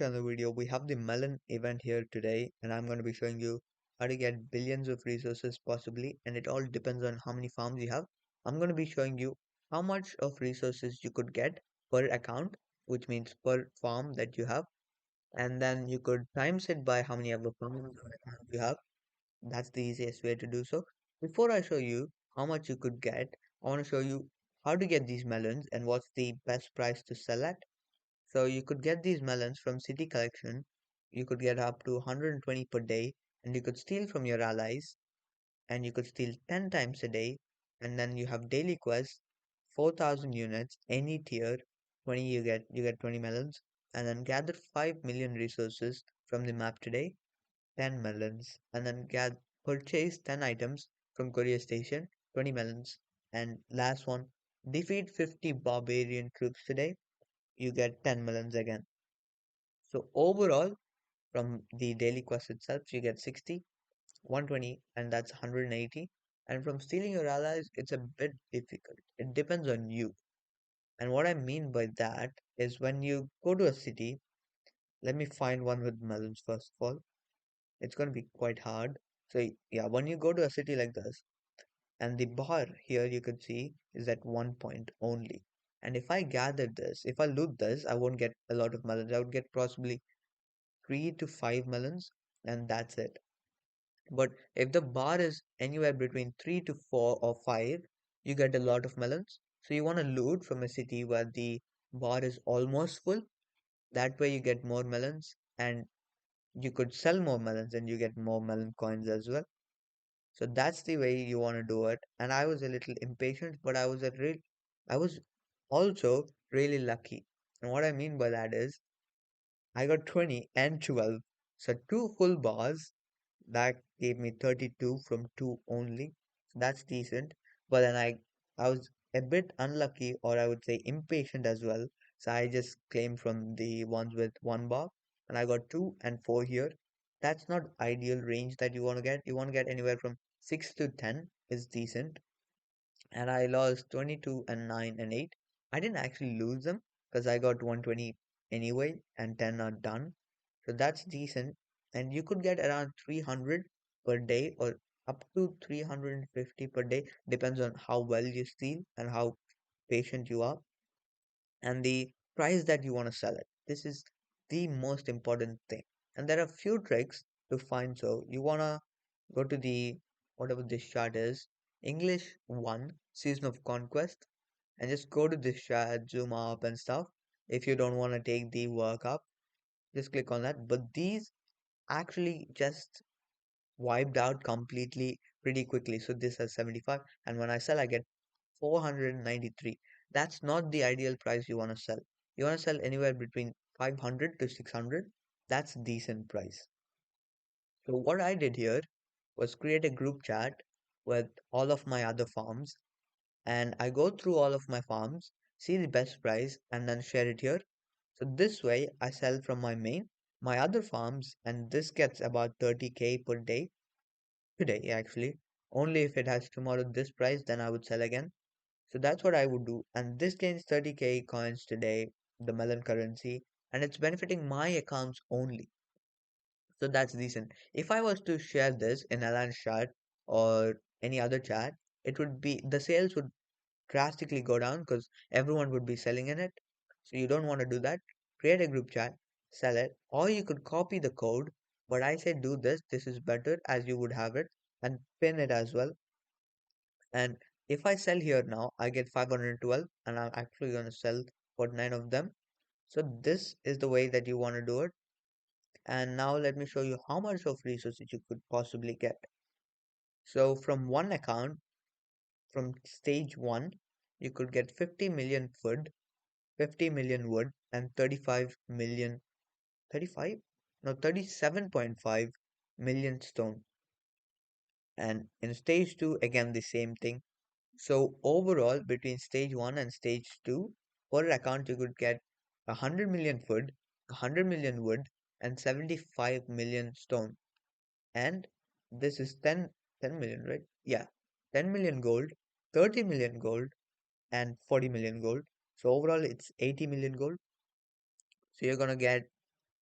to another video. We have the melon event here today, and I'm going to be showing you how to get billions of resources possibly, and it all depends on how many farms you have. I'm going to be showing you how much of resources you could get per account, which means per farm that you have, and then you could times it by how many other farms or accounts you have. That's the easiest way to do so. Before I show you how much you could get, I want to show you how to get these melons and what's the best price to sell at. So you could get these melons from City Collection. You could get up to 120 per day, and you could steal from your allies, and you could steal 10 times a day, and then you have daily quests, 4,000 units, any tier, 20 you get 20 melons, and then gather 5 million resources from the map today, 10 melons, and then purchase 10 items from courier station, 20 melons, and last one, defeat 50 barbarian troops today, you get 10 melons again. So overall, from the daily quest itself, you get 60, 120, and that's 180. And from stealing your allies, it's a bit difficult. It depends on you. And what I mean by that is when you go to a city, let me find one with melons first of all. It's going to be quite hard. So yeah, when you go to a city like this, and the bar here you could see is at 1 point only. And if I gather this, if I loot this, I won't get a lot of melons. I would get possibly 3 to 5 melons, and that's it. But if the bar is anywhere between 3 to 4 or 5, you get a lot of melons. So you want to loot from a city where the bar is almost full. That way you get more melons, and you could sell more melons and you get more melon coins as well. So that's the way you want to do it. And I was a little impatient, but I was also really lucky. And what I mean by that is I got 20 and 12. So two full bars that gave me 32 from two only. That's decent. But then I was a bit unlucky, or I would say impatient as well. So I just claimed from the ones with one bar, and I got 2 and 4 here. That's not ideal range that you want to get. You want to get anywhere from 6 to 10 is decent. And I lost 22 and 9 and 8. I didn't actually lose them because I got 120 anyway, and 10 are done. So that's decent. And you could get around 300 per day or up to 350 per day, depends on how well you steal and how patient you are, and the price that you want to sell it. This is the most important thing. And there are few tricks to find. So you want to go to the whatever this chart is, English 1 Season of Conquest, and just go to this chart, zoom up and stuff. If you don't want to take the work up, just click on that. But these actually just wiped out completely pretty quickly. So this has 75, and when I sell, I get 493. That's not the ideal price you want to sell. You want to sell anywhere between 500 to 600. That's decent price. So what I did here was create a group chat with all of my other farms, and I go through all of my farms, see the best price, and then share it here. So this way I sell from my main, my other farms, and this gets about 30k per day today actually. Only if it has tomorrow this price, then I would sell again. So that's what I would do. And this gains 30k coins today, the melon currency, and it's benefiting my accounts only. So that's decent. If I was to share this in Alan's chat or any other chat, it would be the sales would drastically go down because everyone would be selling in it. So you don't want to do that. Create a group chat, sell it, or you could copy the code. But I say do this. This is better as you would have it, and pin it as well. And if I sell here now, I get 512, and I'm actually going to sell 49 of them. So this is the way that you want to do it. And now let me show you how much of resources you could possibly get. So from one account, from stage 1, you could get 50 million food, 50 million wood, and 35 million, 35? No, 37.5 million stone. And in stage 2, again the same thing. So overall, between stage 1 and stage 2, per account you could get 100 million food, 100 million wood, and 75 million stone. And this is 10 million, right? Yeah, 10 million gold, 30 million gold, and 40 million gold. So overall, it's 80 million gold. So you're gonna get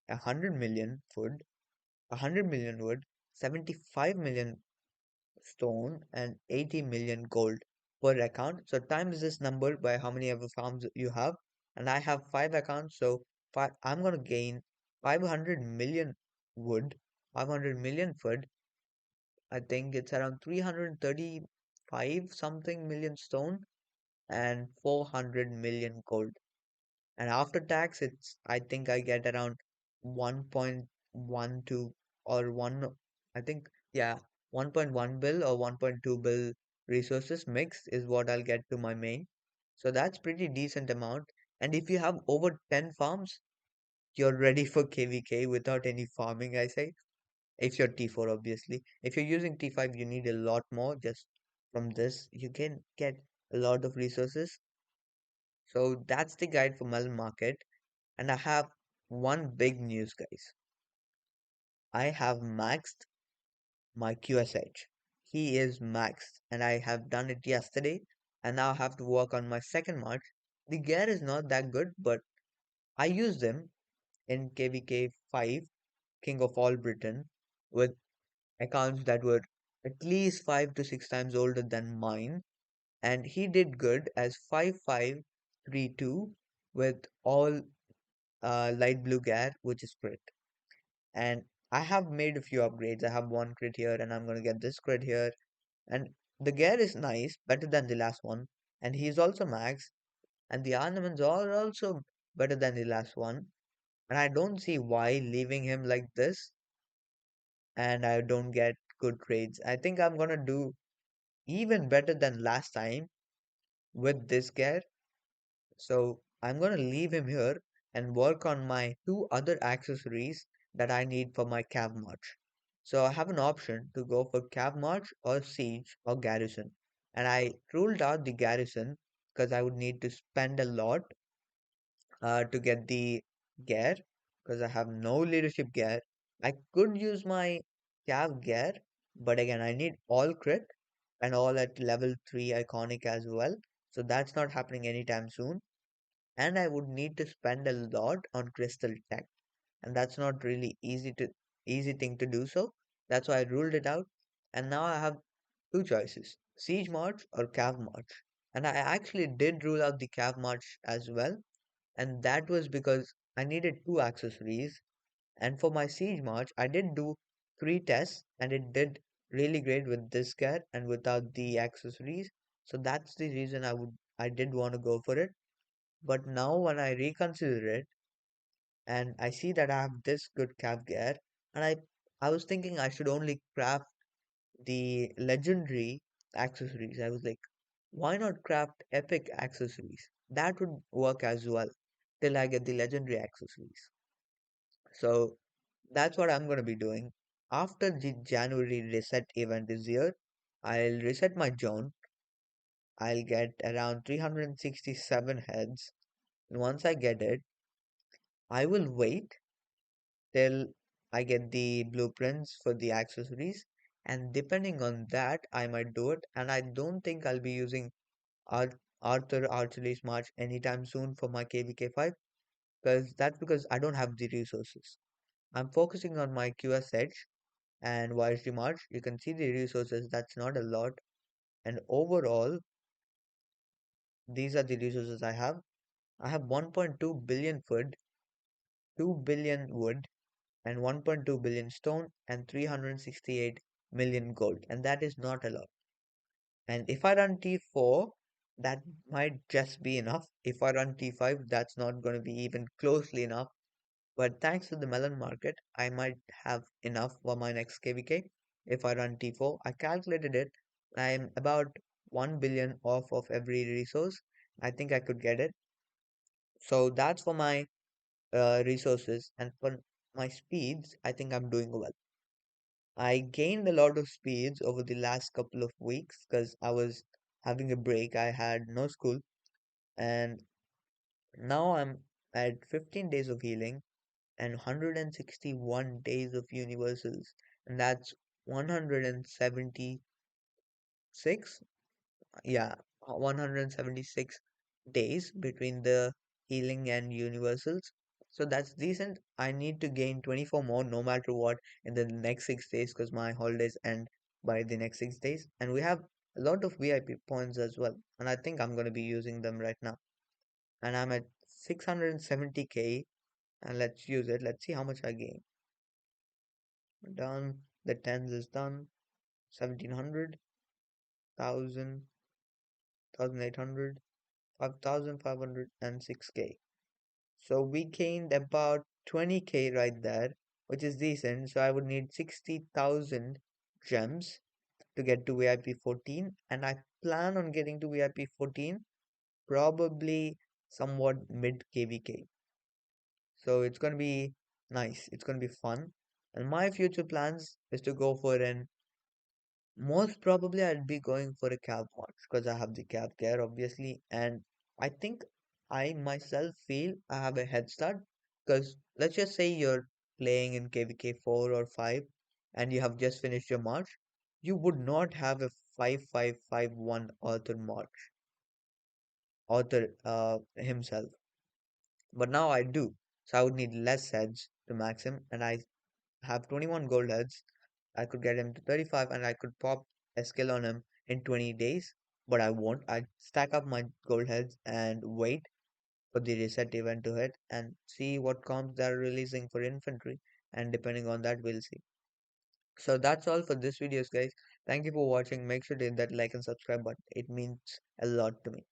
100 million food, 100 million wood, 75 million stone, and 80 million gold per account. So times this number by how many ever farms you have. And I have five accounts, so I'm gonna gain 500 million wood, 500 million food. I think it's around 335 something million stone and 400 million gold. And after tax, I think I get around 1.12 or 1, I think, yeah, 1.1 bill or 1.2 bill resources mixed is what I'll get to my main. So that's pretty decent amount. And if you have over 10 farms, you're ready for KVK without any farming, I say. If you're T4, obviously. If you're using T5, you need a lot more. Just from this, you can get a lot of resources. So that's the guide for melon market. And I have one big news, guys. I have maxed my QSH. He is maxed, and I have done it yesterday, and now I have to work on my second March. The gear is not that good, but I use them in KVK 5, King of All Britain, with accounts that were at least 5 to 6 times older than mine, and he did good as 5532 with all light blue gear, which is crit. And I have made a few upgrades. I have one crit here, and I'm gonna get this crit here. And the gear is nice, better than the last one. And he's also max, and the ornaments are also better than the last one. And I don't see why leaving him like this, and I don't get good trades. I think I'm gonna do even better than last time with this gear. So I'm gonna leave him here and work on my two other accessories that I need for my cav march. So I have an option to go for cav march or siege or garrison. And I ruled out the garrison because I would need to spend a lot to get the gear because I have no leadership gear. I could use my cav gear, but again I need all crit and all at level 3 iconic as well. So that's not happening anytime soon, and I would need to spend a lot on crystal tech, and that's not really easy thing to do so. That's why I ruled it out, and now I have two choices: Siege March or Cav March. And I actually did rule out the Cav March as well, and that was because I needed two accessories. And for my Siege March, I did do three tests, and it did really great with this gear and without the accessories. So that's the reason I did want to go for it. But now when I reconsider it and I see that I have this good cap gear, and I was thinking I should only craft the legendary accessories. I was like, why not craft epic accessories? That would work as well till I get the legendary accessories. So that's what I'm gonna be doing. After the January reset event this year, I'll reset my zone. I'll get around 367 heads. And once I get it, I will wait till I get the blueprints for the accessories, and depending on that I might do it. And I don't think I'll be using Arthur Archery's March anytime soon for my KVK5, because that's because I don't have the resources. I'm focusing on my QSH and YSG March. You can see the resources, that's not a lot, and overall these are the resources I have. I have 1.2 billion food, 2 billion wood, and 1.2 billion stone and 368 million gold, and that is not a lot. And if I run T4, that might just be enough. If I run T5, that's not going to be even closely enough. But thanks to the melon market, I might have enough for my next KVK. If I run T4, I calculated it. I am about 1 billion off of every resource. I think I could get it. So that's for my resources, and for my speeds, I think I'm doing well. I gained a lot of speeds over the last couple of weeks because I was having a break. I had no school, and now I'm at 15 days of healing and 161 days of universals, and that's 176, yeah, 176 days between the healing and universals. So that's decent. I need to gain 24 more no matter what in the next 6 days because my holidays end by the next 6 days. And we have a lot of VIP points as well. And I think I'm going to be using them right now. And I'm at 670k. And let's use it. Let's see how much I gain. Done. The tens is done. 1700, 1000, 1800, 5506k. So we gained about 20k right there, which is decent. So I would need 60,000 gems to get to VIP 14, and I plan on getting to VIP 14 probably somewhat mid KVK. So it's gonna be nice. It's gonna be fun. And my future plans is to go for an most probably I'd be going for a cab watch because I have the cab gear obviously, and I think I myself feel I have a head start because let's just say you're playing in KVK 4 or 5 and you have just finished your march, you would not have a 5551 author march, author himself. But now I do. So I would need less heads to max him, and I have 21 gold heads. I could get him to 35 and I could pop a skill on him in 20 days, but I won't. I stack up my gold heads and wait for the reset event to hit and see what comps they're releasing for infantry. And depending on that, we'll see. So that's all for this videos, guys. Thank you for watching. Make sure to hit that like and subscribe button. It means a lot to me.